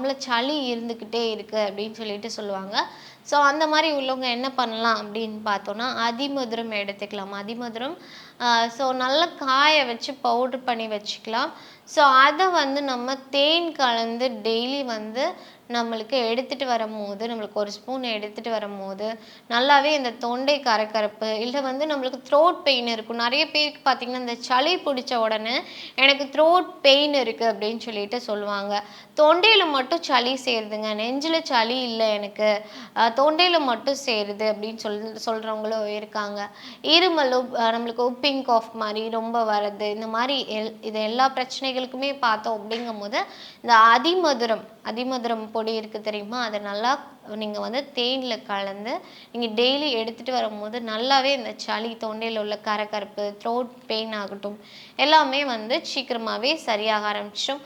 விடாமல் சளி இருந்துக்கிட்டே இருக்குது அப்படின்னு சொல்லிட்டு சொல்லுவாங்க. ஸோ அந்த மாதிரி உள்ளவங்க என்ன பண்ணலாம் அப்படின்னு பார்த்தோன்னா, அதிமதுரம் எடுத்துக்கலாம். அதிமதுரம் ஸோ நல்லா காய வச்சு பவுட்ரு பண்ணி வச்சுக்கலாம். ஸோ அதை வந்து நம்ம தேன் கலந்து டெய்லி வந்து நம்மளுக்கு எடுத்துகிட்டு வரும்போது, நம்மளுக்கு 1 ஸ்பூன் எடுத்துகிட்டு வரும்போது நல்லாவே இந்த தொண்டை கரகரப்பு, இல்லை வந்து நம்மளுக்கு த்ரோட் பெயின் இருக்கும். நிறைய பேருக்கு பார்த்திங்கன்னா இந்த சளி பிடிச்ச உடனே எனக்கு த்ரோட் பெயின் இருக்குது அப்படின்னு சொல்லிட்டு சொல்லுவாங்க. தொண்டையில் மட்டும் சளி சேருதுங்க, நெஞ்சில் சளி இல்லை எனக்கு, தொண்டையில் மட்டும் சேருது அப்படின்னு சொல்கிறவங்களும் இருக்காங்க. இருமலும் நம்மளுக்கு உப்பிங் காஃப் மாதிரி ரொம்ப வருது. இந்த மாதிரி இது எல்லா பிரச்சனைகளுக்குமே பார்த்தோம் அப்படிங்கும்போது இந்த அதிமதுரம் பொடி இருக்குது தெரியுமா, அதை நல்லா நீங்கள் வந்து தேனில் கலந்து நீங்கள் டெய்லி எடுத்துகிட்டு வரும்போது நல்லாவே இந்த சளி, தொண்டையில் உள்ள கரகரப்பு, த்ரோட் பெயின் ஆகட்டும் எல்லாமே வந்து சீக்கிரமாகவே சரியாக ஆரம்பிச்சிடும்.